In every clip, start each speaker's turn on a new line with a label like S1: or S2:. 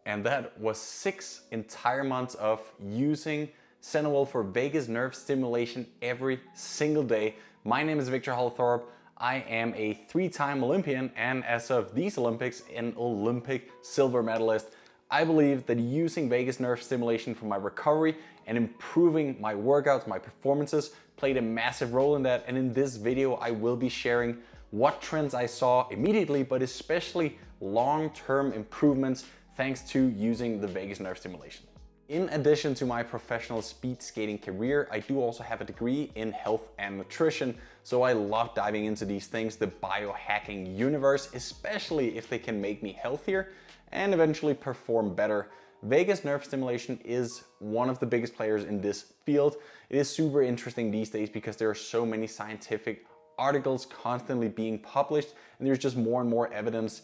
S1: And that was 6 entire months of using Zenowell for vagus nerve stimulation every single day. My name is Victor Hallthorpe. I am a 3-time Olympian and as of these Olympics, an Olympic silver medalist. I believe that using vagus nerve stimulation for my recovery and improving my workouts, my performances, played a massive role in that. And in this video, I will be sharing what trends I saw immediately, but especially long-term improvements thanks to using the vagus nerve stimulation. In addition to my professional speed skating career, I do also have a degree in health and nutrition. So I love diving into these things, the biohacking universe, especially if they can make me healthier and eventually perform better. Vagus nerve stimulation is one of the biggest players in this field. It is super interesting these days because there are so many scientific articles constantly being published, and there's just more and more evidence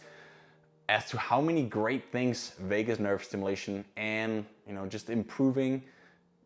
S1: as to how many great things vagus nerve stimulation and just improving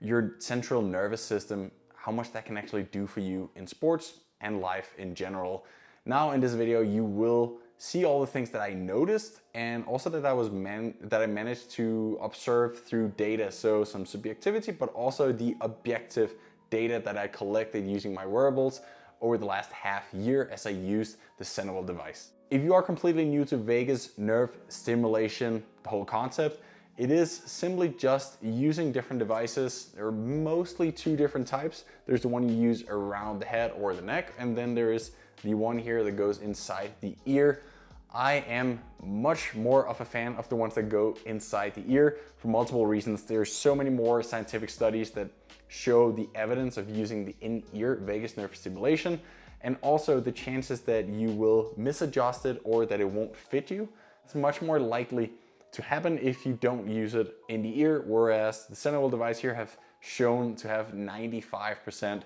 S1: your central nervous system, how much that can actually do for you in sports and life in general. Now in this video you will see all the things that I noticed and also that I managed to observe through data. So some subjectivity, but also the objective data that I collected using my wearables over the last half year as I used the Zenowell device. If you are completely new to vagus nerve stimulation, the whole concept, it is simply just using different devices. There are mostly 2 different types. There's the one you use around the head or the neck, and then there is the one here that goes inside the ear. I am much more of a fan of the ones that go inside the ear for multiple reasons. There's so many more scientific studies that show the evidence of using the in-ear vagus nerve stimulation, and also the chances that you will misadjust it or that it won't fit you. It's much more likely to happen if you don't use it in the ear, whereas the Zenowell device here have shown to have 95%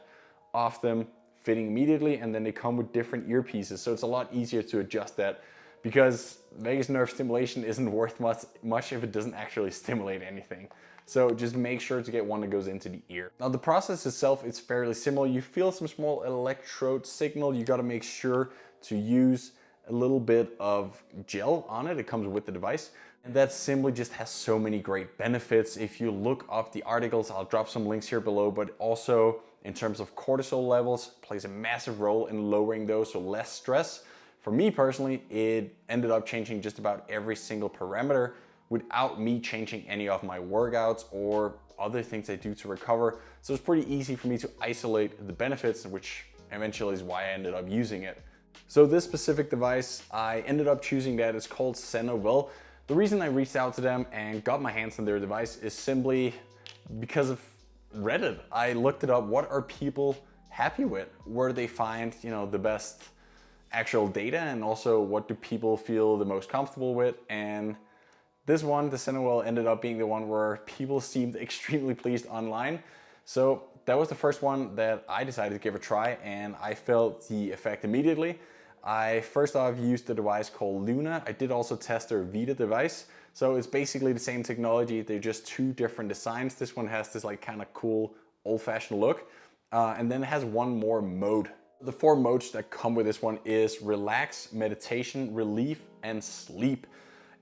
S1: of them fitting immediately, and then they come with different earpieces, so it's a lot easier to adjust that because vagus nerve stimulation isn't worth much if it doesn't actually stimulate anything. So just make sure to get one that goes into the ear. Now the process itself is fairly similar. You feel some small electrode signal. You got to make sure to use a little bit of gel on it. It comes with the device. And that simply just has so many great benefits. If you look up the articles, I'll drop some links here below, but also in terms of cortisol levels, plays a massive role in lowering those, so less stress. For me personally, it ended up changing just about every single parameter without me changing any of my workouts or other things I do to recover. So it's pretty easy for me to isolate the benefits, which eventually is why I ended up using it. So this specific device, I ended up choosing that. It's called Zenowell. The reason I reached out to them and got my hands on their device is simply because of Reddit. I looked it up. What are people happy with? Where do they find, the best actual data, and also what do people feel the most comfortable with? And this one, the Zenowell, ended up being the one where people seemed extremely pleased online. So that was the first one that I decided to give a try, and I felt the effect immediately. I first off used the device called Luna. I did also test their Vita device. So it's basically the same technology. They're just 2 different designs. This one has this kind of cool old-fashioned look. And then it has one more mode. The 4 modes that come with this one is relax, meditation, relief, and sleep.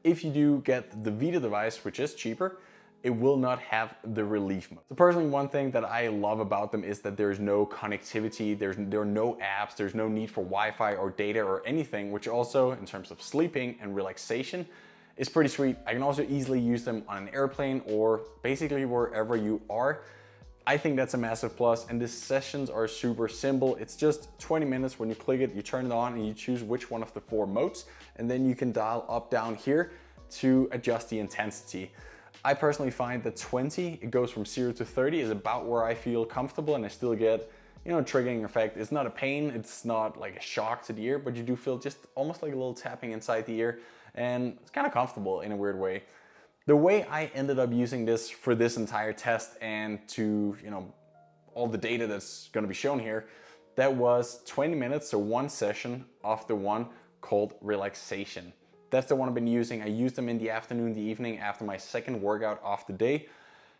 S1: If you do get the Vita device, which is cheaper, it will not have the relief mode. So personally, one thing that I love about them is that there's no connectivity, there are no apps, there's no need for Wi-Fi or data or anything, which also in terms of sleeping and relaxation is pretty sweet. I can also easily use them on an airplane or basically wherever you are. I think that's a massive plus, and the sessions are super simple. It's just 20 minutes. When you click it, you turn it on and you choose which one of the 4 modes, and then you can dial up down here to adjust the intensity. I personally find that 20, it goes from 0 to 30, is about where I feel comfortable, and I still get, triggering effect. It's not a pain, it's not like a shock to the ear, but you do feel just almost like a little tapping inside the ear, and it's kind of comfortable in a weird way. The way I ended up using this for this entire test and to, all the data that's going to be shown here, that was 20 minutes, so 1 session of the one called relaxation. That's the one I've been using. I use them in the afternoon, the evening after my second workout of the day,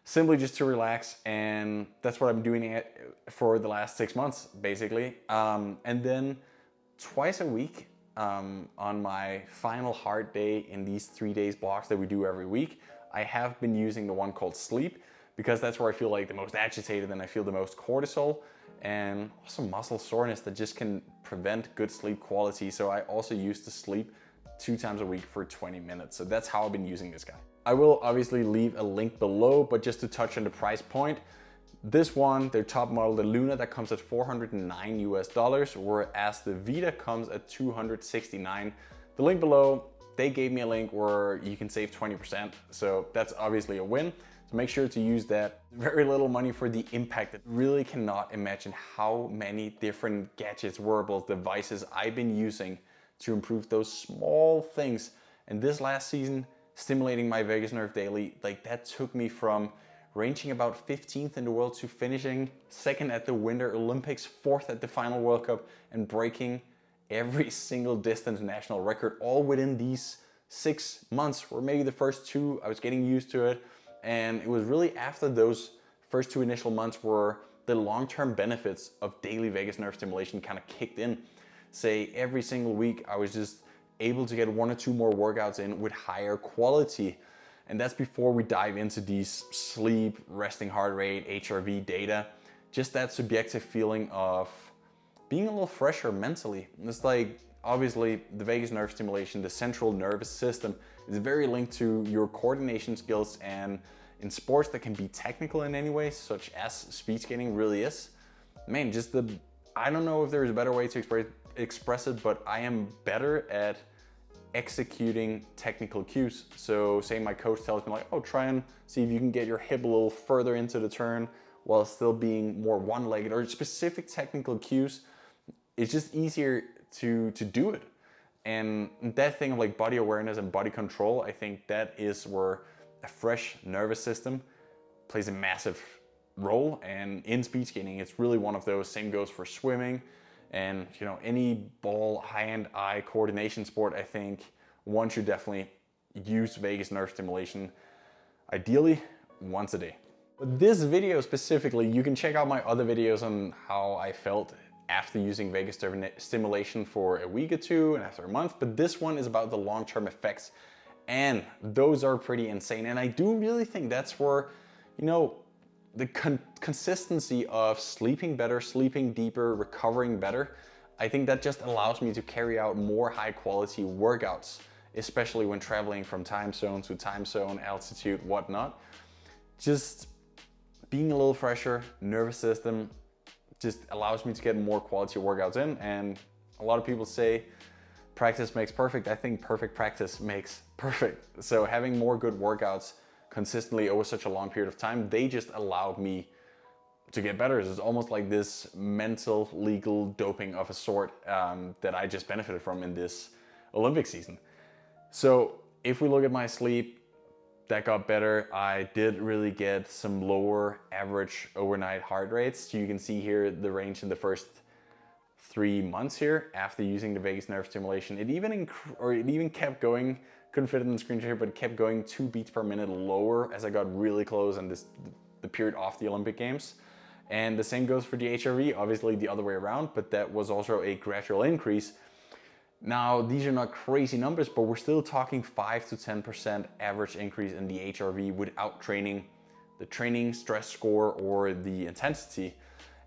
S1: simply just to relax, and that's what I've been doing for the last 6 months, basically. And then twice a week, on my final hard day in these 3 days blocks that we do every week, I have been using the one called sleep, because that's where I feel like the most agitated and I feel the most cortisol and also muscle soreness that just can prevent good sleep quality. So I also use the sleep 2 times a week for 20 minutes. So that's how I've been using this guy. I will obviously leave a link below, but just to touch on the price point, this one, their top model, the Luna, that comes at $409 US, whereas the Vita comes at $269. The link below, they gave me a link where you can save 20%. So that's obviously a win. So make sure to use that. Very little money for the impact. I really cannot imagine how many different gadgets, wearables, devices I've been using to improve those small things. And this last season, stimulating my vagus nerve daily, like that took me from ranging about 15th in the world to finishing 2nd at the Winter Olympics, 4th at the final World Cup, and breaking every single distance national record, all within these 6 months, or maybe the first 2, I was getting used to it. And it was really after those first 2 initial months where the long-term benefits of daily vagus nerve stimulation kind of kicked in. Say every single week, I was just able to get 1 or 2 more workouts in with higher quality. And that's before we dive into these sleep, resting heart rate, HRV data. Just that subjective feeling of being a little fresher mentally. It's like, obviously, the vagus nerve stimulation, the central nervous system, is very linked to your coordination skills, and in sports that can be technical in any way, such as speed skating really is. Man, just I don't know if there's a better way to express it, but I am better at executing technical cues. So say my coach tells me like, oh, try and see if you can get your hip a little further into the turn while still being more one-legged, or specific technical cues. It's just easier to do it. And that thing of like body awareness and body control, I think that is where a fresh nervous system plays a massive role. And in speed skating, it's really one of those. Same goes for swimming. And you know, any ball, hand-eye coordination sport, I think one should definitely use vagus nerve stimulation, ideally once a day. But this video specifically, you can check out my other videos on how I felt after using vagus nerve stimulation for a week or 2 and after a month. But this one is about the long-term effects, and those are pretty insane. And I do really think that's where, you know, the consistency of sleeping better, sleeping deeper, recovering better, I think that just allows me to carry out more high quality workouts, especially when traveling from time zone to time zone, altitude, whatnot. Just being a little fresher, nervous system, just allows me to get more quality workouts in. And a lot of people say practice makes perfect. I think perfect practice makes perfect. So having more good workouts consistently over such a long period of time, they just allowed me to get better. It's almost like this mental, legal doping of a sort that I just benefited from in this Olympic season. So if we look at my sleep, that got better. I did really get some lower average overnight heart rates. You can see here the range in the first 3 months here after using the vagus nerve stimulation. It even kept going. Couldn't fit it in the screen here, but it kept going 2 beats per minute lower as I got really close on the period off the Olympic Games. And the same goes for the HRV, obviously the other way around, but that was also a gradual increase. Now, these are not crazy numbers, but we're still talking 5 to 10% average increase in the HRV without training, the training stress score or the intensity.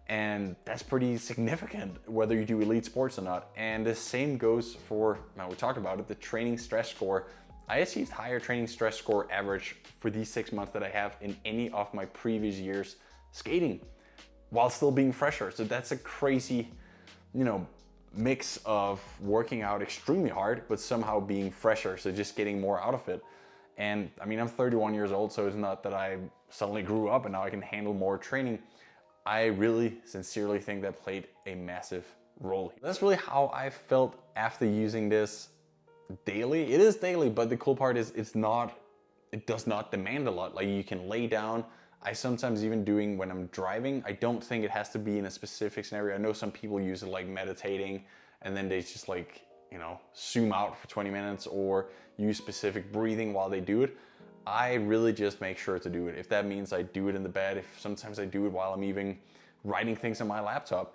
S1: And that's pretty significant, whether you do elite sports or not. And the same goes for, now we talked about it, the training stress score. I achieved higher training stress score average for these 6 months that I have in any of my previous years skating, while still being fresher. So that's a crazy, you know, mix of working out extremely hard, but somehow being fresher. So just getting more out of it. And I mean, I'm 31 years old, so it's not that I suddenly grew up and now I can handle more training. I really sincerely think that played a massive role. That's really how I felt after using this daily. It is daily, but the cool part is it does not demand a lot. Like, you can lay down. I sometimes even doing when I'm driving. I don't think it has to be in a specific scenario. I know some people use it like meditating, and then they just like, you know, zoom out for 20 minutes or use specific breathing while they do it. I really just make sure to do it. If that means I do it in the bed, if sometimes I do it while I'm even writing things on my laptop,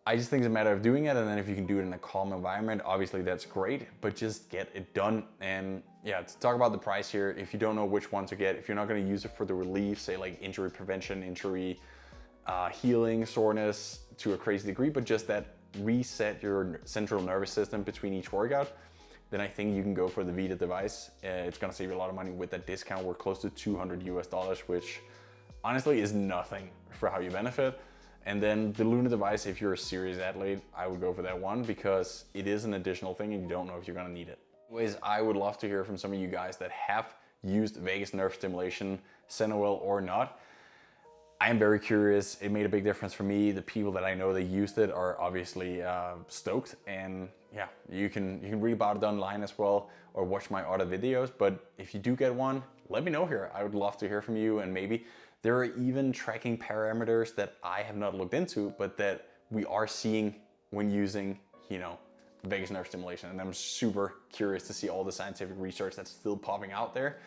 S1: I just think it's a matter of doing it, and then if you can do it in a calm environment, obviously that's great, but just get it done. And yeah, to talk about the price here, if you don't know which one to get, if you're not gonna use it for the relief, say like injury prevention, injury healing, soreness to a crazy degree, but just that reset your central nervous system between each workout, then I think you can go for the Vita device. It's gonna save you a lot of money with that discount. We're close to $200 US, which honestly is nothing for how you benefit. And then the Luna device, if you're a serious athlete, I would go for that one because it is an additional thing and you don't know if you're gonna need it. Anyways, I would love to hear from some of you guys that have used vagus nerve stimulation, Zenowell or not. I am very curious. It made a big difference for me. The people that I know that used it are obviously stoked, and yeah, you can read about it online as well or watch my other videos. But if you do get one, let me know here. I would love to hear from you, and maybe there are even tracking parameters that I have not looked into, but that we are seeing when using, you know, vagus nerve stimulation. And I'm super curious to see all the scientific research that's still popping out there,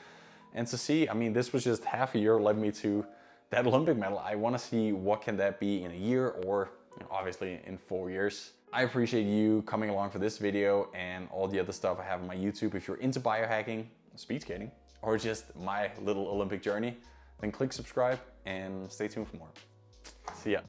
S1: and to see, I mean, this was just half a year led me to that Olympic medal. I want to see what can that be in a year, or you know, obviously in 4 years. I appreciate you coming along for this video and all the other stuff I have on my YouTube. If you're into biohacking, speed skating, or just my little Olympic journey, then click subscribe and stay tuned for more. See ya.